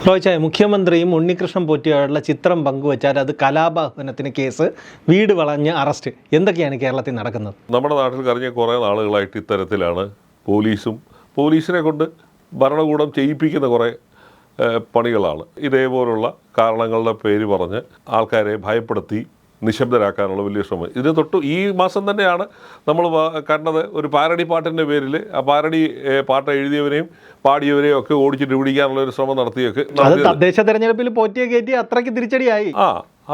റോയ്ച്ചായ മുഖ്യമന്ത്രിയും ഉണ്ണികൃഷ്ണൻ പോറ്റിയുള്ള ചിത്രം പങ്കുവച്ചാൽ അത് കലാപഹനത്തിന് കേസ്, വീട് വളഞ്ഞ് അറസ്റ്റ്, എന്തൊക്കെയാണ് കേരളത്തിൽ നടക്കുന്നത്? നമ്മുടെ നാട്ടിൽ കഴിഞ്ഞ കുറേ നാളുകളായിട്ട് ഇത്തരത്തിലാണ് പോലീസിനെ കൊണ്ട് ഭരണകൂടം ചെയ്യിപ്പിക്കുന്ന കുറേ പണികളാണ്. ഇതേപോലുള്ള കാരണങ്ങളുടെ പേര് പറഞ്ഞ് ആൾക്കാരെ ഭയപ്പെടുത്തി നിശബ്ദരാക്കാനുള്ള വലിയ ശ്രമം. ഇതിന് തൊട്ട് ഈ മാസം തന്നെയാണ് നമ്മൾ കണ്ടത്, ഒരു പാരഡി പാട്ടിൻ്റെ പേരിൽ ആ പാരഡി പാട്ട് എഴുതിയവരെയും പാടിയവരെയും ഒക്കെ ഓടിച്ചിട്ട് പിടിക്കാനുള്ള ഒരു ശ്രമം നടത്തിയൊക്കെ തദ്ദേശ തെരഞ്ഞെടുപ്പിൽ പോറ്റിയെ കയറ്റി അത്രയ്ക്ക് തിരിച്ചടിയായി.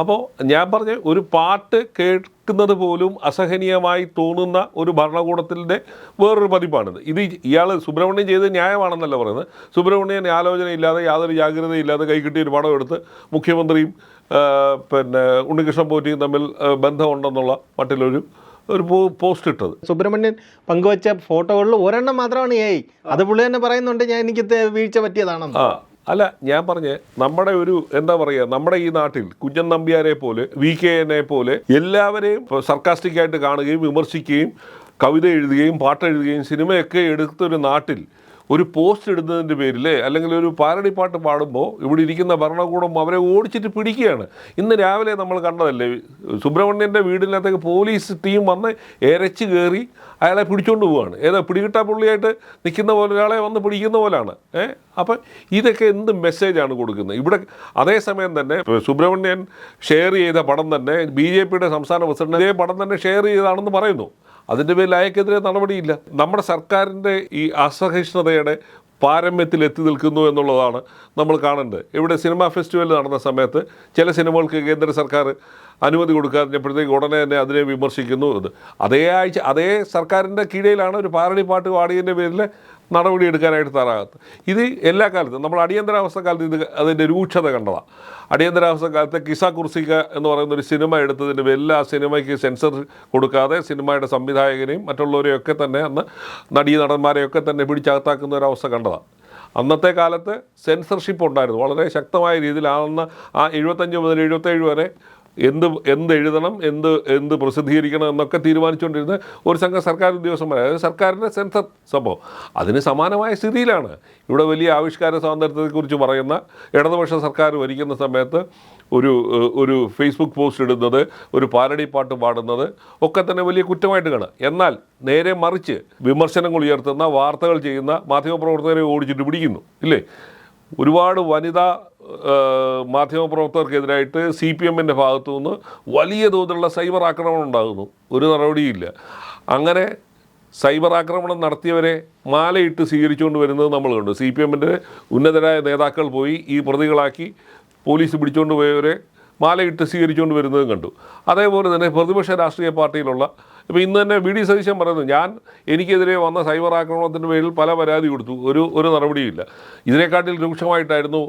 അപ്പോൾ ഞാൻ പറഞ്ഞ ഒരു പാട്ട് കേൾക്കുന്നത് പോലും അസഹനീയമായി തോന്നുന്ന ഒരു ഭരണകൂടത്തിൻ്റെ വേറൊരു പതിപ്പാണിത്. ഇയാൾ സുബ്രഹ്മണ്യം ചെയ്ത് ന്യായമാണെന്നല്ല പറയുന്നത്. സുബ്രഹ്മണ്യൻ ആലോചനയില്ലാതെ യാതൊരു ജാഗ്രതയില്ലാതെ കൈകിട്ടിയ ഒരു പടം എടുത്ത് മുഖ്യമന്ത്രിയും ഉണ്ണികൃഷ്ണൻ പോറ്റിയും തമ്മിൽ ബന്ധമുണ്ടെന്നുള്ള മട്ടിലൊരു പോസ്റ്റ് ഇട്ടത്. സുബ്രഹ്മണ്യൻ പങ്കുവച്ച ഫോട്ടോകളിൽ ഒരെണ്ണം മാത്രമാണ് അത് പുള്ളി തന്നെ പറയുന്നുണ്ട്, എനിക്ക് വീഴ്ച പറ്റിയതാണെന്ന്. അല്ല, ഞാൻ പറഞ്ഞ് നമ്മുടെ ഒരു എന്താ പറയുക, നമ്മുടെ ഈ നാട്ടിൽ കുഞ്ഞൻ നമ്പ്യാരെ പോലെ VKനെ പോലെ എല്ലാവരെയും സർക്കാസ്റ്റിക്കായിട്ട് കാണുകയും വിമർശിക്കുകയും കവിത എഴുതുകയും പാട്ടെഴുതുകയും സിനിമയൊക്കെ എടുത്തൊരു നാട്ടിൽ ഒരു പോസ്റ്റ് ഇടുന്നതിൻ്റെ പേരിൽ അല്ലെങ്കിൽ ഒരു പാരഡി പാട്ട് പാടുമ്പോൾ ഇവിടെ ഇരിക്കുന്ന ഭരണകൂടം അവരെ ഓടിച്ചിട്ട് പിടിക്കുകയാണ്. ഇന്ന് രാവിലെ നമ്മൾ കണ്ടതല്ലേ, സുബ്രഹ്മണ്യൻ്റെ വീടിനകത്തേക്ക് പോലീസ് ടീം വന്ന് എരച്ച് കയറി അയാളെ പിടിച്ചുകൊണ്ട് പോവുകയാണ്. ഏതോ പിടികിട്ടാ പുള്ളിയായിട്ട് നിൽക്കുന്ന പോലെ ഒരാളെ വന്ന് പിടിക്കുന്ന പോലെയാണ്. അപ്പം ഇതൊക്കെ എന്ത് മെസ്സേജാണ് കൊടുക്കുന്നത് ഇവിടെ? അതേസമയം തന്നെ സുബ്രഹ്മണ്യൻ ഷെയർ ചെയ്ത പടം തന്നെ BJPയുടെ സംസ്ഥാന പ്രസിഡന്റ് ഇതേ പടം തന്നെ ഷെയർ ചെയ്തതാണെന്ന് പറയുന്നു. അതിൻ്റെ പേരിൽ അയാൾക്കെതിരെ നടപടിയില്ല. നമ്മുടെ സർക്കാരിൻ്റെ ഈ അസഹിഷ്ണുതയുടെ പാരമ്യത്തിൽ എത്തി നിൽക്കുന്നു എന്നുള്ളതാണ് നമ്മൾ കാണേണ്ടത്. ഇവിടെ സിനിമാ ഫെസ്റ്റിവൽ നടന്ന സമയത്ത് ചില സിനിമകൾക്ക് കേന്ദ്ര സർക്കാർ അനുമതി കൊടുക്കാതിരുന്നപ്പോഴത്തേക്ക് ഉടനെ തന്നെ അതിനെ വിമർശിക്കുന്നു. അതേ സർക്കാരിൻ്റെ കീഴിലാണ് ഒരു പാരഡി പാട്ട് പാടിയതിൻ്റെ പേരിൽ നടപടി എടുക്കാനായിട്ട് തയ്യാറാകത്ത്. ഇത് എല്ലാ കാലത്തും നമ്മൾ അടിയന്തരാവസ്ഥ കാലത്ത് അതിൻ്റെ രൂക്ഷത കണ്ടതാണ്. അടിയന്തരാവസ്ഥ കാലത്ത് കിസ കുർസിക്ക എന്ന് പറയുന്നൊരു സിനിമ എടുത്തതിൻ്റെ പേരിൽ ആ സിനിമയ്ക്ക് സെൻസർ കൊടുക്കാതെ സിനിമയുടെ സംവിധായകനെയും മറ്റുള്ളവരെയൊക്കെ തന്നെ അന്ന് നടന്മാരെയൊക്കെ തന്നെ പിടിച്ചകത്താക്കുന്ന ഒരവസ്ഥ കണ്ടതാണ്. അന്നത്തെ കാലത്ത് സെൻസർഷിപ്പ് ഉണ്ടായിരുന്നു വളരെ ശക്തമായ രീതിയിൽ. അന്ന് ആ 75 മുതൽ 77 വരെ എന്ത് എഴുതണം, എന്ത് പ്രസിദ്ധീകരിക്കണം എന്നൊക്കെ തീരുമാനിച്ചുകൊണ്ടിരുന്ന ഒരു സംഘം സർക്കാർ ഉദ്യോഗസ്ഥന്മാർ, അതായത് സർക്കാരിൻ്റെ സെൻസർ സംഭവം. അതിന് സമാനമായ സ്ഥിതിയിലാണ് ഇവിടെ വലിയ ആവിഷ്കാര സ്വാതന്ത്ര്യത്തെക്കുറിച്ച് പറയുന്ന ഇടതുപക്ഷ സർക്കാർ ഭരിക്കുന്ന സമയത്ത് ഒരു ഫേസ്ബുക്ക് പോസ്റ്റ് ഇടുന്നത്, ഒരു പാരഡി പാട്ട് പാടുന്നത് ഒക്കെ തന്നെ വലിയ കുറ്റമായിട്ട് കാണുക. എന്നാൽ നേരെ മറിച്ച് വിമർശനങ്ങൾ ഉയർത്തുന്ന വാർത്തകൾ ചെയ്യുന്ന മാധ്യമപ്രവർത്തകരെ ഓടിച്ചിട്ട് പിടിക്കുന്നു ഇല്ലേ? ഒരുപാട് വനിതാ മാധ്യമപ്രവർത്തകർക്കെതിരായിട്ട് CPMൻ്റെ ഭാഗത്തു നിന്ന് വലിയ തോതിലുള്ള സൈബർ ആക്രമണം ഉണ്ടാകുന്നു. ഒരു നടപടിയില്ല. അങ്ങനെ സൈബർ ആക്രമണം നടത്തിയവരെ മാലയിട്ട് സ്വീകരിച്ചുകൊണ്ട് വരുന്നത് നമ്മൾ കണ്ടു. CPMൻ്റെ ഉന്നതരായ നേതാക്കൾ പോയി ഈ പ്രതികളാക്കി പോലീസ് പിടിച്ചുകൊണ്ട് പോയവരെ മാലയിട്ട് സ്വീകരിച്ചുകൊണ്ട് വരുന്നതും കണ്ടു. അതേപോലെ തന്നെ പ്രതിപക്ഷ രാഷ്ട്രീയ പാർട്ടിയിലുള്ള ഇപ്പോൾ ഇന്ന് തന്നെ VD സതീശൻ പറയുന്നു, എനിക്കെതിരെ വന്ന സൈബർ ആക്രമണത്തിൻ്റെ പേരിൽ പല പരാതി കൊടുത്തു, ഒരു നടപടിയില്ല. ഇതിനെക്കാട്ടിൽ രൂക്ഷമായിട്ടായിരുന്നു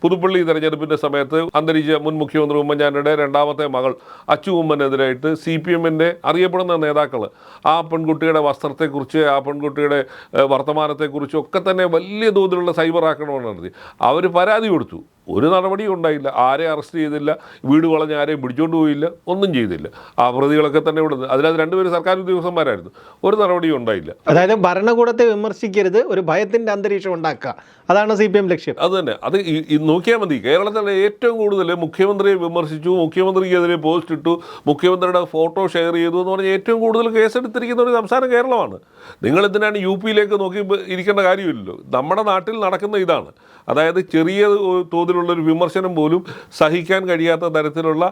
പുതുപ്പള്ളി തെരഞ്ഞെടുപ്പിൻ്റെ സമയത്ത് അന്തരിച്ച മുൻ മുഖ്യമന്ത്രി ഉമ്മൻചാണ്ടിയുടെ രണ്ടാമത്തെ മകൾ അച്ചു ഉമ്മനെതിരായിട്ട് CPMൻ്റെ അറിയപ്പെടുന്ന നേതാക്കൾ ആ പെൺകുട്ടിയുടെ വസ്ത്രത്തെക്കുറിച്ച്, ആ പെൺകുട്ടിയുടെ വർത്തമാനത്തെക്കുറിച്ചും ഒക്കെ തന്നെ വലിയ തോതിലുള്ള സൈബർ ആക്രമണം നടത്തി. അവർ പരാതി കൊടുത്തു, ഒരു നടപടിയും ഉണ്ടായില്ല. ആരെയും അറസ്റ്റ് ചെയ്തില്ല, വീട് വളഞ്ഞ് ആരെയും പിടിച്ചുകൊണ്ട് പോയില്ല, ഒന്നും ചെയ്തില്ല. ആ പ്രതികളൊക്കെ തന്നെ ഇവിടെ, അതിനകത്ത് 2 പേര് സർക്കാർ ഉദ്യോഗസ്ഥന്മാരായിരുന്നു. ഒരു നടപടിയും ഉണ്ടായില്ല. അതായത് ഭരണകൂടത്തെ വിമർശിക്കരുത്, ഒരു ഭയത്തിൻ്റെ അന്തരീക്ഷം ഉണ്ടാക്കുക, അതാണ് CPM ലക്ഷ്യം. അത് തന്നെ. അത് നോക്കിയാൽ മതി. കേരളത്തിലെ ഏറ്റവും കൂടുതൽ മുഖ്യമന്ത്രിയെ വിമർശിച്ചു, മുഖ്യമന്ത്രിക്കെതിരെ പോസ്റ്റ് ഇട്ടു, മുഖ്യമന്ത്രിയുടെ ഫോട്ടോ ഷെയർ ചെയ്തു എന്ന് പറഞ്ഞാൽ ഏറ്റവും കൂടുതൽ കേസെടുത്തിരിക്കുന്ന ഒരു സംസ്ഥാനം കേരളമാണ്. നിങ്ങളെന്തിനാണ് UPയിലേക്ക് നോക്കി ഇരിക്കേണ്ട കാര്യമില്ലല്ലോ. നമ്മുടെ നാട്ടിൽ നടക്കുന്ന ഇതാണ്. അതായത് ചെറിയ തോതിലുള്ളൊരു വിമർശനം പോലും സഹിക്കാൻ കഴിയാത്ത തരത്തിലുള്ള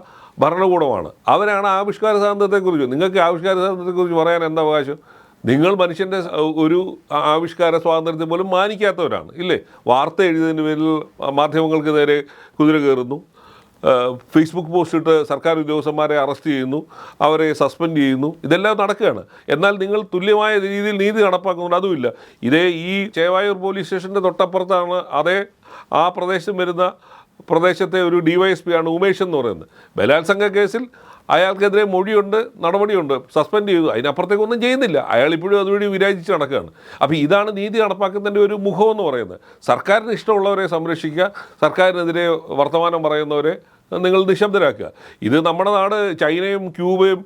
ഭരണകൂടമാണ്. അവരാണ് ആവിഷ്കാര സ്വാതന്ത്ര്യത്തെക്കുറിച്ച്, നിങ്ങൾക്ക് ആവിഷ്കാര സ്വാതന്ത്ര്യത്തെക്കുറിച്ച് പറയാൻ എന്താ അവകാശം? നിങ്ങൾ മനുഷ്യൻ്റെ ഒരു ആവിഷ്കാര സ്വാതന്ത്ര്യത്തെ പോലും മാനിക്കാത്തവരാണ് ഇല്ലേ? വാർത്ത എഴുതിയതിൻ്റെ പേരിൽ മാധ്യമങ്ങൾക്ക് നേരെ കുതിര കയറുന്നു, ഫേസ്ബുക്ക് പോസ്റ്റ് ഇട്ട് സർക്കാർ ഉദ്യോഗസ്ഥന്മാരെ അറസ്റ്റ് ചെയ്യുന്നു, അവരെ സസ്പെൻഡ് ചെയ്യുന്നു. ഇതെല്ലാം നടക്കുകയാണ്. എന്നാൽ നിങ്ങൾ തുല്യമായ രീതിയിൽ നീതി നടപ്പാക്കുന്നുണ്ട്, അതുമില്ല. ഈ ചേവായൂർ പോലീസ് സ്റ്റേഷൻ്റെ തൊട്ടപ്പുറത്താണ് ആ പ്രദേശത്തെ ഒരു DYSP ആണ് ഉമേഷ് എന്ന് പറയുന്നത്. ബലാത്സംഗ കേസിൽ അയാൾക്കെതിരെ മൊഴിയുണ്ട്, നടപടിയുണ്ട്, സസ്പെൻഡ് ചെയ്തു. അതിനപ്പുറത്തേക്കൊന്നും ചെയ്യുന്നില്ല. അയാൾ ഇപ്പോഴും അതുവഴി വിരാജിച്ച് നടക്കുകയാണ്. അപ്പോൾ ഇതാണ് നീതി നടപ്പാക്കുന്നതിൻ്റെ ഒരു മുഖമെന്ന് പറയുന്നത്. സർക്കാരിന് ഇഷ്ടമുള്ളവരെ സംരക്ഷിക്കുക, സർക്കാരിനെതിരെ വർത്തമാനം പറയുന്നവരെ നിങ്ങൾ നിശബ്ദരാക്കുക. ഇത് നമ്മുടെ നാട് ചൈനയും ക്യൂബയും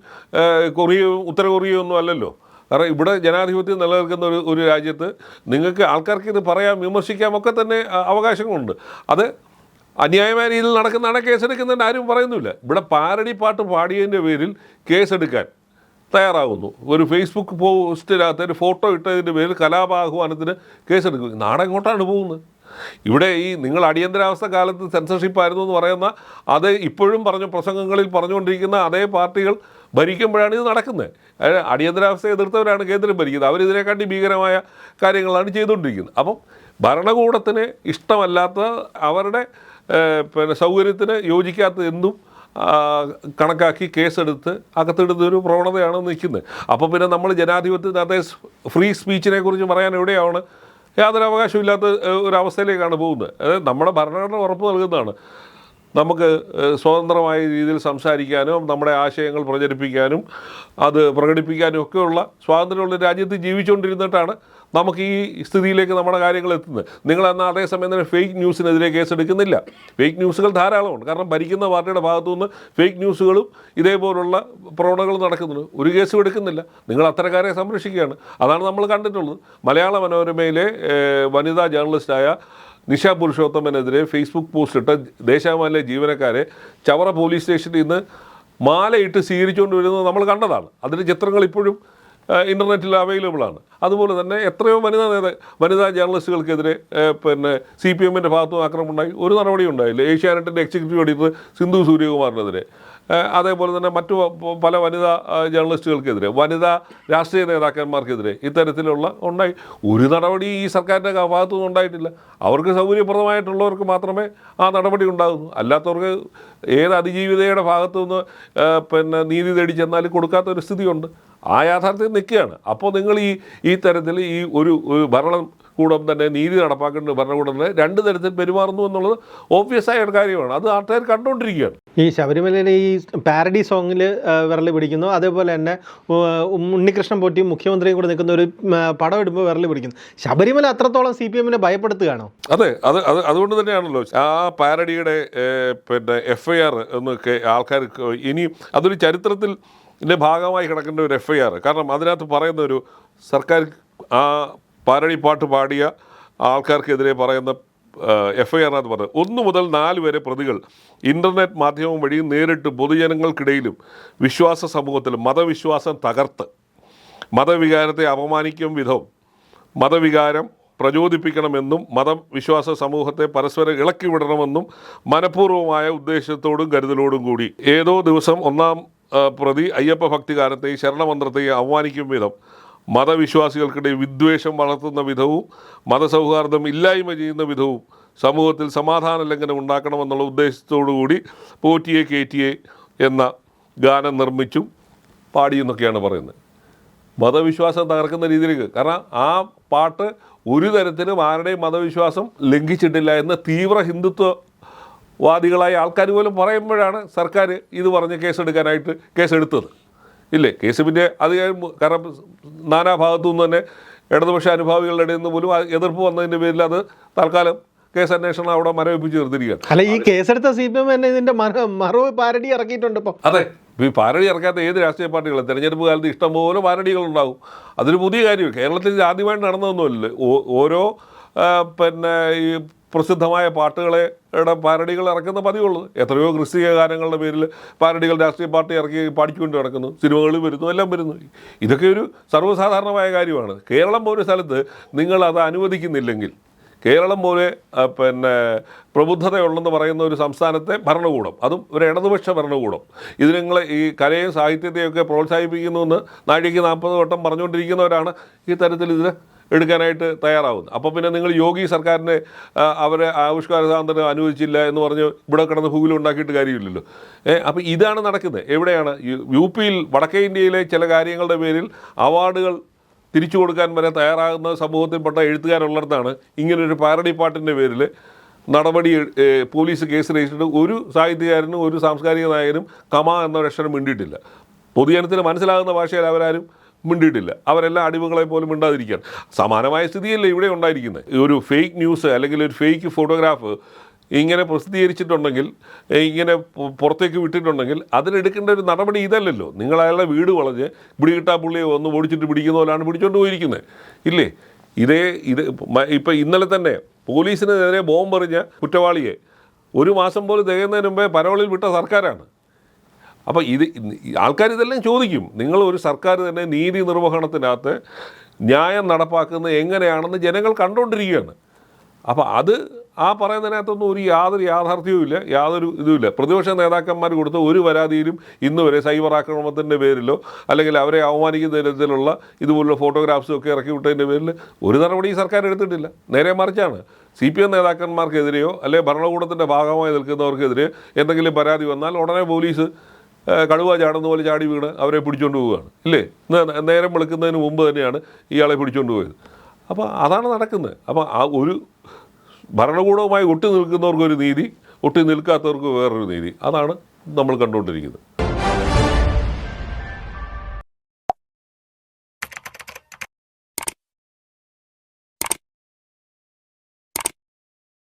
കൊറിയയും ഉത്തര കൊറിയയും ഒന്നും അല്ലല്ലോ. കാരണം ഇവിടെ ജനാധിപത്യം നിലനിൽക്കുന്ന ഒരു രാജ്യത്ത് നിങ്ങൾക്ക് ആൾക്കാർക്ക് ഇത് പറയാം, വിമർശിക്കാം ഒക്കെ തന്നെ അവകാശങ്ങളുണ്ട്. അത് അന്യായമായ രീതിയിൽ നടക്കുന്നതാണ് കേസെടുക്കുന്നതിന് ആരും പറയുന്നില്ല. ഇവിടെ പാരഡി പാട്ട് പാടിയതിൻ്റെ പേരിൽ കേസെടുക്കാൻ തയ്യാറാകുന്നു. ഒരു ഫേസ്ബുക്ക് പോസ്റ്റിനകത്ത് ഒരു ഫോട്ടോ ഇട്ടതിൻ്റെ പേരിൽ കലാപാഹ്വാനത്തിന് കേസെടുക്കും. നാടെ എങ്ങോട്ടാണ് പോകുന്നത്? ഇവിടെ ഈ നിങ്ങൾ അടിയന്തരാവസ്ഥ കാലത്ത് സെൻസർഷിപ്പ് ആയിരുന്നു എന്ന് പറയുന്ന അത് ഇപ്പോഴും പ്രസംഗങ്ങളിൽ പറഞ്ഞുകൊണ്ടിരിക്കുന്ന അതേ പാർട്ടികൾ ഭരിക്കുമ്പോഴാണ് ഇത് നടക്കുന്നത്. അടിയന്തരാവസ്ഥയെ എതിർത്തവരാണ് കേന്ദ്രം ഭരിക്കുന്നത്. അവരിതിനെക്കാട്ടി ഭീകരമായ കാര്യങ്ങളാണ് ചെയ്തുകൊണ്ടിരിക്കുന്നത്. അപ്പം ഭരണകൂടത്തിന് ഇഷ്ടമല്ലാത്ത അവരുടെ സൗകര്യത്തിന് യോജിക്കാത്ത എന്തും കണക്കാക്കി കേസെടുത്ത് അകത്തിടുന്നൊരു പ്രവണതയാണ് നിൽക്കുന്നത്. അപ്പോൾ പിന്നെ നമ്മൾ ജനാധിപത്യത്തിനകത്തെ ഫ്രീ സ്പീച്ചിനെ കുറിച്ച് പറയാൻ എവിടെയാണ് യാതൊരു അവകാശമില്ലാത്ത ഒരവസ്ഥയിലേക്കാണ് പോകുന്നത്. അതായത് നമ്മുടെ ഭരണഘടന ഉറപ്പ് നൽകുന്നതാണ് നമുക്ക് സ്വതന്ത്രമായ രീതിയിൽ സംസാരിക്കാനും നമ്മുടെ ആശയങ്ങൾ പ്രചരിപ്പിക്കാനും അത് പ്രകടിപ്പിക്കാനും ഒക്കെയുള്ള സ്വാതന്ത്ര്യമുള്ള രാജ്യത്ത് ജീവിച്ചുകൊണ്ടിരുന്നിട്ടാണ് നമുക്ക് ഈ സ്ഥിതിയിലേക്ക് നമ്മുടെ കാര്യങ്ങൾ എത്തുന്നത്. നിങ്ങളെന്നാൽ അതേസമയം തന്നെ ഫേക്ക് ന്യൂസിനെതിരെ കേസെടുക്കുന്നില്ല. ഫേക്ക് ന്യൂസുകൾ ധാരാളമുണ്ട്. കാരണം ഭരിക്കുന്ന പാർട്ടിയുടെ ഭാഗത്തുനിന്ന് ഫേക്ക് ന്യൂസുകളും ഇതേപോലുള്ള പ്രവണതകൾ നടക്കുന്നുണ്ട്. ഒരു കേസും എടുക്കുന്നില്ല. നിങ്ങൾ അത്തരക്കാരെ സംരക്ഷിക്കുകയാണ്. അതാണ് നമ്മൾ കണ്ടിട്ടുള്ളത്. മലയാള മനോരമയിലെ വനിതാ ജേർണലിസ്റ്റായ നിഷ പുരുഷോത്തമനെതിരെ ഫേസ്ബുക്ക് പോസ്റ്റ് ഇട്ട ദേശാഭിമാനിലെ ജീവനക്കാരെ ചവറ പോലീസ് സ്റ്റേഷനിൽ നിന്ന് മാലയിട്ട് സ്വീകരിച്ചുകൊണ്ട് വരുന്നത് നമ്മൾ കണ്ടതാണ്. അതിൻ്റെ ചിത്രങ്ങൾ ഇപ്പോഴും ഇൻ്റർനെറ്റിൽ അവൈലബിളാണ്. അതുപോലെ തന്നെ എത്രയോ വനിതാ ജേർണലിസ്റ്റുകൾക്കെതിരെ CPM-ൻ്റെ ഭാഗത്തുനിന്ന് ആക്രമണം ഉണ്ടായി, ഒരു നടപടിയും ഉണ്ടായില്ല. ഏഷ്യാനെറ്റിൻ്റെ എക്സിക്യൂട്ടീവ് എഡിറ്റർ സിന്ധു സൂര്യകുമാറിനെതിരെ, അതേപോലെ തന്നെ മറ്റു പല വനിതാ ജേർണലിസ്റ്റുകൾക്കെതിരെ, വനിതാ രാഷ്ട്രീയ നേതാക്കന്മാർക്കെതിരെ ഇത്തരത്തിലുള്ള ഉണ്ടായി. ഒരു നടപടി ഈ സർക്കാരിൻ്റെ ഭാഗത്തുനിന്ന് ഉണ്ടായിട്ടില്ല. അവർക്ക് സൗകര്യപ്രദമായിട്ടുള്ളവർക്ക് മാത്രമേ ആ നടപടി ഉണ്ടാകുന്നു. അല്ലാത്തവർക്ക് ഏത് അതിജീവിതയുടെ ഭാഗത്തുനിന്ന് നീതി തേടി ചെന്നാലും കൊടുക്കാത്ത ഒരു സ്ഥിതിയുണ്ട്. ആ യാഥാർത്ഥ്യം നിൽക്കുകയാണ്. അപ്പോൾ നിങ്ങൾ ഈ തരത്തിൽ ഈ ഒരു ഭരണകൂടം തന്നെ നീതി നടപ്പാക്കേണ്ട ഭരണകൂടം തന്നെ രണ്ട് തരത്തിൽ പെരുമാറുന്നു എന്നുള്ളത് ഓബ്വിയസ് ആയ ഒരു കാര്യമാണ്. അത് ആൾക്കാർ കണ്ടുകൊണ്ടിരിക്കുകയാണ്. ഈ ശബരിമലയിലെ ഈ പാരഡി സോങ്ങിൽ വിരൽ പിടിക്കുന്നു, അതേപോലെ തന്നെ ഉണ്ണികൃഷ്ണൻ പോറ്റിയും മുഖ്യമന്ത്രിയും കൂടെ നിൽക്കുന്ന ഒരു പടം ഇടുമ്പോൾ വിരൽ പിടിക്കുന്നു. ശബരിമല അത്രത്തോളം CPM-നെ ഭയപ്പെടുത്തുകയാണോ? അതെ, അതുകൊണ്ട് തന്നെയാണല്ലോ ആ പാരഡിയുടെ FIR എന്നൊക്കെ ആൾക്കാർ ഇനി അതൊരു ചരിത്രത്തിൽ ഇതിൻ്റെ ഭാഗമായി കിടക്കേണ്ട ഒരു FIR. കാരണം അതിനകത്ത് പറയുന്ന ഒരു സർക്കാർ ആ പാരഡി പാട്ട് പാടിയ ആൾക്കാർക്കെതിരെ പറയുന്ന FIR-നകത്ത് പറഞ്ഞത് 1 മുതൽ 4 വരെ പ്രതികൾ ഇൻ്റർനെറ്റ് മാധ്യമം വഴി നേരിട്ട് പൊതുജനങ്ങൾക്കിടയിലും വിശ്വാസ സമൂഹത്തിലും മതവിശ്വാസം തകർത്ത് മതവികാരത്തെ അപമാനിക്കും വിധം മതവികാരം പ്രചോദിപ്പിക്കണമെന്നും മതവിശ്വാസ സമൂഹത്തെ പരസ്പരം ഇളക്കി വിടണമെന്നും മനഃപൂർവ്വമായ ഉദ്ദേശത്തോടും കരുതലോടും കൂടി ഏതോ ദിവസം 1-ാം പ്രതി അയ്യപ്പ ഭക്തികാരത്തെയും ശരണമന്ത്രത്തെയും അവമാനിക്കും വിധം മതവിശ്വാസികൾക്കിടയിൽ വിദ്വേഷം വളർത്തുന്ന വിധവും മതസൗഹാർദ്ദം ഇല്ലായ്മ ചെയ്യുന്ന വിധവും സമൂഹത്തിൽ സമാധാന ലംഘനം ഉണ്ടാക്കണമെന്നുള്ള ഉദ്ദേശത്തോടു കൂടി പോറ്റിയെ കേറ്റിയെ എന്ന ഗാനം നിർമ്മിച്ചും പാടിയെന്നൊക്കെയാണ് പറയുന്നത്. മതവിശ്വാസം തകർക്കുന്ന രീതിയിലേക്ക്. കാരണം ആ പാട്ട് ഒരു തരത്തിലും ആരുടെയും മതവിശ്വാസം ലംഘിച്ചിട്ടില്ല എന്ന് തീവ്ര ഹിന്ദുത്വവാദികളായ ആൾക്കാർ പോലും പറയുമ്പോഴാണ് സർക്കാർ ഇത് പറഞ്ഞ് കേസെടുത്തത്. ഇല്ലേ? കേസ് പിന്നെ അത് കാരണം നാനാഭാഗത്തു നിന്ന് തന്നെ ഇടതുപക്ഷ അനുഭാവികളുടെ ഇടയിൽ നിന്ന് പോലും എതിർപ്പ് വന്നതിൻ്റെ പേരിൽ അത് തൽക്കാലം കേസ് അന്വേഷണം അവിടെ മരവിപ്പിച്ച് നിർത്തിയിരിക്കുകയാണ്. അല്ല, ഈ കേസെടുത്ത CPM തന്നെ ഇതിൻ്റെ മറവ് പാരഡി ഇറക്കിയിട്ടുണ്ട് ഇപ്പോൾ. അതെ, ഈ പാരഡി ഇറക്കാത്ത ഏത് രാഷ്ട്രീയ പാർട്ടികളും തെരഞ്ഞെടുപ്പ് കാലത്ത് ഇഷ്ടംപോലെ പാരഡികളുണ്ടാകും. അതൊരു പുതിയ കാര്യമില്ല. കേരളത്തിൽ ഇത് ആദ്യമായിട്ട് നടന്നതൊന്നുമല്ലോ. ഓരോ ഈ പ്രസിദ്ധമായ പാട്ടുകളുടെ പാരഡികൾ ഇറക്കുന്ന പതിവുള്ളത്. എത്രയോ ക്രിസ്തീയ ഗാനങ്ങളുടെ പേരിൽ പാരഡികൾ രാഷ്ട്രീയ പാർട്ടി ഇറക്കി പാടിക്കൊണ്ട് നടക്കുന്നു, സിനിമകളിൽ വരുന്നു, എല്ലാം വരുന്നു. ഇതൊക്കെ ഒരു സർവ്വസാധാരണമായ കാര്യമാണ്. കേരളം പോലെ സ്ഥലത്ത് നിങ്ങൾ അത് അനുവദിക്കുന്നില്ലെങ്കിൽ, കേരളം പോലെ പ്രബുദ്ധതയുള്ളെന്ന് പറയുന്ന ഒരു സംസ്ഥാനത്തെ ഭരണകൂടം, അതും ഒരു ഇടതുപക്ഷ ഭരണകൂടം, ഇത് നിങ്ങൾ ഈ കലയും സാഹിത്യത്തെയൊക്കെ പ്രോത്സാഹിപ്പിക്കുന്നുവെന്ന് നാഴികയ്ക്ക് 40 വട്ടം പറഞ്ഞുകൊണ്ടിരിക്കുന്നവരാണ് ഈ തരത്തിൽ ഇതിന് എടുക്കാനായിട്ട് തയ്യാറാവുന്നത്. അപ്പോൾ പിന്നെ നിങ്ങൾ യോഗി സർക്കാരിനെ അവരെ ആവിഷ്കാര സ്വാതന്ത്ര്യം അനുവദിച്ചില്ല എന്ന് പറഞ്ഞ് ഇവിടെ കിടന്ന് ഉണ്ടാക്കിയിട്ട് കാര്യമില്ലല്ലോ. അപ്പോൾ ഇതാണ് നടക്കുന്നത്. എവിടെയാണ്? UP-യിൽ വടക്കേ ഇന്ത്യയിലെ ചില കാര്യങ്ങളുടെ പേരിൽ അവാർഡുകൾ തിരിച്ചു കൊടുക്കാൻ വരെ തയ്യാറാകുന്ന സമൂഹത്തിൽപ്പെട്ട എഴുത്തുകാരുള്ളിടത്താണ് ഇങ്ങനൊരു പാരഡി പാട്ടിൻ്റെ പേരിൽ നടപടി പോലീസ് കേസ് രജിസ്റ്റർ. ഒരു സാഹിത്യകാരനും ഒരു സാംസ്കാരിക നായകനും കമ എന്നൊരക്ഷരം മിണ്ടിയിട്ടില്ല. പൊതുജനത്തിന് മനസ്സിലാകുന്ന ഭാഷയിൽ അവരാരും മിണ്ടിയിട്ടില്ല. അവരെല്ലാം അടിമകളെ പോലും മിണ്ടാതിരിക്കുകയാണ്. സമാനമായ സ്ഥിതിയല്ലേ ഇവിടെ ഉണ്ടായിരിക്കുന്നത്. ഒരു ഫേക്ക് ന്യൂസ് അല്ലെങ്കിൽ ഒരു ഫേക്ക് ഫോട്ടോഗ്രാഫ് ഇങ്ങനെ പ്രസിദ്ധീകരിച്ചിട്ടുണ്ടെങ്കിൽ, ഇങ്ങനെ പുറത്തേക്ക് വിട്ടിട്ടുണ്ടെങ്കിൽ അതിനെടുക്കേണ്ട ഒരു നടപടി ഇതല്ലല്ലോ. നിങ്ങൾ അയാളുടെ വീട് വളഞ്ഞ് പിടികിട്ടാ പുള്ളിയെ ഒന്ന് ഓടിച്ചിട്ട് പിടിക്കുന്ന പോലെയാണ് പിടിച്ചുകൊണ്ട് പോയിരിക്കുന്നത് ഇല്ലേ? ഇത് ഇപ്പം ഇന്നലെ തന്നെ പോലീസിനെതിരെ ബോംബെറിഞ്ഞ കുറ്റവാളിയെ 1 മാസം പോലും തികയുന്നതിന് മുമ്പേ പരോളിൽ വിട്ട സർക്കാരാണ്. അപ്പോൾ ആൾക്കാർ ഇതെല്ലാം ചോദിക്കും. നിങ്ങൾ ഒരു സർക്കാർ തന്നെ നീതി നിർവഹണത്തിനകത്ത് ന്യായം നടപ്പാക്കുന്നത് എങ്ങനെയാണെന്ന് ജനങ്ങൾ കണ്ടുകൊണ്ടിരിക്കുകയാണ്. അപ്പോൾ ആ പറയുന്നതിനകത്തൊന്നും യാതൊരു യാഥാർത്ഥ്യവും ഇല്ല, യാതൊരു ഇതുമില്ല. പ്രതിപക്ഷ നേതാക്കന്മാർ കൊടുത്ത ഒരു പരാതിയിലും ഇന്ന് വരെ സൈബർ ആക്രമണത്തിൻ്റെ പേരിലോ അല്ലെങ്കിൽ അവരെ അവമാനിക്കുന്ന തരത്തിലുള്ള ഇതുപോലുള്ള ഫോട്ടോഗ്രാഫ്സും ഒക്കെ ഇറക്കി വിട്ടതിൻ്റെ പേരിൽ ഒരു നടപടി ഈ സർക്കാർ എടുത്തിട്ടില്ല. നേരെ മറിച്ചാണ് CPM നേതാക്കന്മാർക്കെതിരെയോ അല്ലെങ്കിൽ ഭരണകൂടത്തിൻ്റെ ഭാഗമായി നിൽക്കുന്നവർക്കെതിരെ എന്തെങ്കിലും പരാതി വന്നാൽ ഉടനെ പോലീസ് കടുവ ചാടുന്ന പോലെ ചാടി വീണ് അവരെ പിടിച്ചുകൊണ്ട് പോവുകയാണ് ഇല്ലേ? നേരം വെളുക്കുന്നതിന് മുമ്പ് തന്നെയാണ് ഇയാളെ പിടിച്ചുകൊണ്ട് പോയത്. അപ്പോൾ അതാണ് നടക്കുന്നത്. അപ്പോൾ ആ ഒരു ഭരണകൂടവുമായി ഒട്ടി നിൽക്കുന്നവർക്കൊരു നീതി, ഒട്ടി നിൽക്കാത്തവർക്ക് വേറൊരു നീതി, അതാണ് നമ്മൾ കണ്ടുകൊണ്ടിരിക്കുന്നത്.